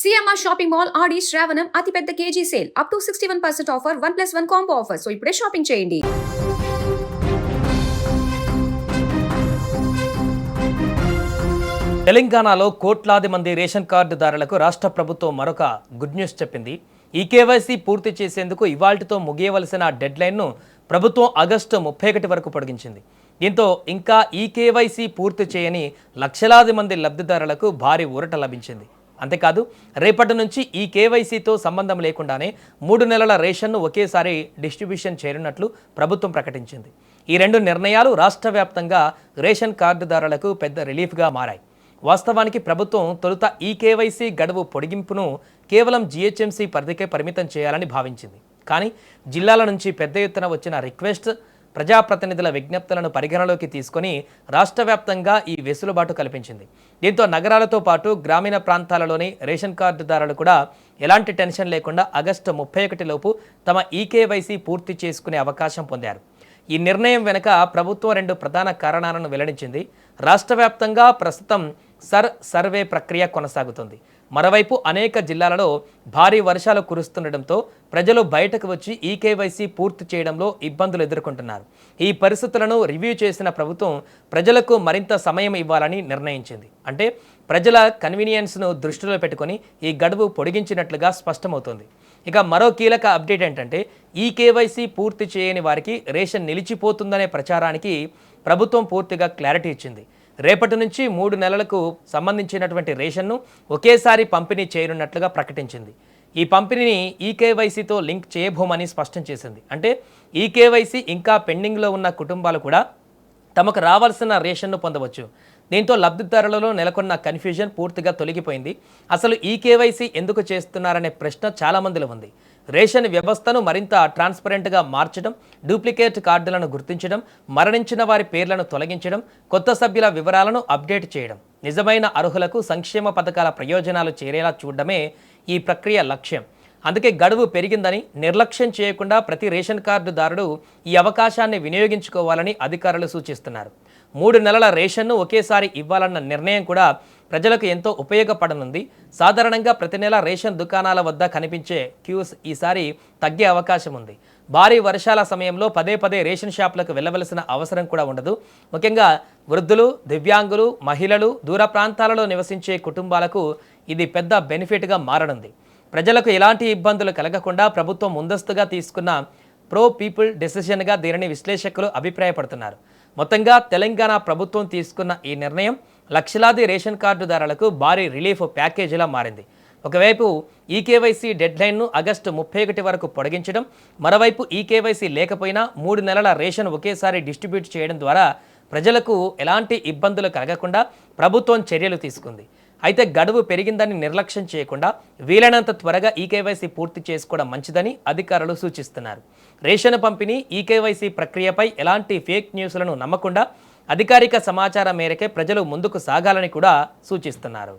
CMR shopping mall ఆడి శ్రావణం అతిపెద్ద KG sale up to 61% offer 1+1 combo offer. So ఇప్పుడే shopping చేయండి. తెలంగాణలో కోట్లాది మంది రేషన్ కార్డుదారులకు రాష్ట్ర ప్రభుత్వం మరొక గుడ్ న్యూస్ చెప్పింది. ఈ కేవైసీ పూర్తి చేసేందుకు ఇవాల్టితో ముగియవలసిన డెడ్లైన్ను ప్రభుత్వం ఆగస్టు 31 వరకు పొడిగించింది. దీంతో ఇంకా ఈ కేవైసీ పూర్తి చేయని లక్షలాది మంది లబ్ధిదారులకు భారీ ఊరట లభించింది. అంతేకాదు రేపటి నుంచి ఈ కేవైసీతో సంబంధం లేకుండానే 3 నెలల రేషన్ను ఒకేసారి డిస్ట్రిబ్యూషన్ చేయనున్నట్లు ప్రభుత్వం ప్రకటించింది. ఈ రెండు నిర్ణయాలు రాష్ట్ర వ్యాప్తంగా రేషన్ కార్డుదారులకు పెద్ద రిలీఫ్గా మారాయి. వాస్తవానికి ప్రభుత్వం తొలుత ఈ కేవైసీ గడువు పొడిగింపును కేవలం జీహెచ్ఎంసీ పరిధికే పరిమితం చేయాలని భావించింది. కానీ జిల్లాల నుంచి పెద్ద ఎత్తున వచ్చిన రిక్వెస్ట్, ప్రజాప్రతినిధుల విజ్ఞప్తులను పరిగణలోకి తీసుకొని రాష్ట్ర వ్యాప్తంగా ఈ వెసులుబాటు కల్పించింది. దీంతో నగరాలతో పాటు గ్రామీణ ప్రాంతాలలోని రేషన్ కార్డుదారులు కూడా ఎలాంటి టెన్షన్ లేకుండా ఆగస్టు 31 లోపు తమ ఈకేవైసీ పూర్తి చేసుకునే అవకాశం పొందారు. ఈ నిర్ణయం వెనుక ప్రభుత్వం 2 ప్రధాన కారణాలను వెల్లడించింది. రాష్ట్ర వ్యాప్తంగా ప్రస్తుతం సర్వే ప్రక్రియ కొనసాగుతుంది. మరోవైపు అనేక జిల్లాలలో భారీ వర్షాలు కురుస్తుండటంతో ప్రజలు బయటకు వచ్చి ఈకేవైసీ పూర్తి చేయడంలో ఇబ్బందులు ఎదుర్కొంటున్నారు. ఈ పరిస్థితులను రివ్యూ చేసిన ప్రభుత్వం ప్రజలకు మరింత సమయం ఇవ్వాలని నిర్ణయించింది. అంటే ప్రజల కన్వీనియన్స్ను దృష్టిలో పెట్టుకొని ఈ గడువు పొడిగించినట్లుగా స్పష్టమవుతోంది. ఇక మరో కీలక అప్డేట్ ఏంటంటే ఈ కేవైసీ పూర్తి చేయని వారికి రేషన్ నిలిచిపోతుందనే ప్రచారానికి ప్రభుత్వం పూర్తిగా క్లారిటీ ఇచ్చింది. రేపటి నుంచి 3 నెలలకు సంబంధించినటువంటి రేషన్ను ఒకేసారి పంపిణీ చేయనున్నట్లుగా ప్రకటించింది. ఈ పంపిణీని ఈకేవైసీతో లింక్ చేయబోమని స్పష్టం చేసింది. అంటే ఈకేవైసీ ఇంకా పెండింగ్లో ఉన్న కుటుంబాలు కూడా తమకు రావాల్సిన రేషన్ను పొందవచ్చు. దీంతో లబ్ధిదారులలో నెలకొన్న కన్ఫ్యూజన్ పూర్తిగా తొలగిపోయింది. అసలు ఈ కేవైసీ ఎందుకు చేస్తున్నారనే ప్రశ్న చాలామందిలో ఉంది. రేషన్ వ్యవస్థను మరింత ట్రాన్స్పరెంట్గా మార్చడం, డూప్లికేట్ కార్డులను గుర్తించడం, మరణించిన వారి పేర్లను తొలగించడం, కొత్త సభ్యుల వివరాలను అప్డేట్ చేయడం, నిజమైన అర్హులకు సంక్షేమ పథకాల ప్రయోజనాలు చేరేలా చూడడమే ఈ ప్రక్రియ లక్ష్యం. అందుకే గడువు పెరిగిందని నిర్లక్ష్యం చేయకుండా ప్రతి రేషన్ కార్డుదారుడు ఈ అవకాశాన్ని వినియోగించుకోవాలని అధికారులు సూచిస్తున్నారు. 3 నెలల రేషన్ను ఒకేసారి ఇవ్వాలన్న నిర్ణయం కూడా ప్రజలకు ఎంతో ఉపయోగపడనుంది. సాధారణంగా ప్రతి నెల రేషన్ దుకాణాల వద్ద కనిపించే క్యూస్ ఈసారి తగ్గే అవకాశం ఉంది. భారీ వర్షాల సమయంలో పదే రేషన్ షాపులకు వెళ్ళవలసిన అవసరం కూడా ఉండదు. ముఖ్యంగా వృద్ధులు, దివ్యాంగులు, మహిళలు, దూర ప్రాంతాలలో నివసించే కుటుంబాలకు ఇది పెద్ద బెనిఫిట్గా మారనుంది. ప్రజలకు ఎలాంటి ఇబ్బందులు కలగకుండా ప్రభుత్వం ముందస్తుగా తీసుకున్న ప్రో పీపుల్ డెసిషన్గా దీనిని విశ్లేషకులు అభిప్రాయపడుతున్నారు. మొత్తంగా తెలంగాణ ప్రభుత్వం తీసుకున్న ఈ నిర్ణయం లక్షలాది రేషన్ కార్డుదారులకు భారీ రిలీఫ్ ప్యాకేజీలా మారింది. ఒకవైపు ఈకేవైసీ డెడ్లైన్ను ఆగస్టు 31 వరకు పొడిగించడం, మరోవైపు ఈకేవైసీ లేకపోయినా 3 నెలల రేషన్ ఒకేసారి డిస్ట్రిబ్యూట్ చేయడం ద్వారా ప్రజలకు ఎలాంటి ఇబ్బందులు కలగకుండా ప్రభుత్వం చర్యలు తీసుకుంది. అయితే గడువు పెరిగిందని నిర్లక్ష్యం చేయకుండా వీలైనంత త్వరగా ఈకేవైసీ పూర్తి చేసుకోవడం మంచిదని అధికారులు సూచిస్తున్నారు. రేషన్ పంపిణీ, ఈకేవైసీ ప్రక్రియపై ఎలాంటి ఫేక్ న్యూస్లను నమ్మకుండా అధికారిక సమాచారం మేరకే ప్రజలు ముందుకు సాగాలని కూడా సూచిస్తున్నారు.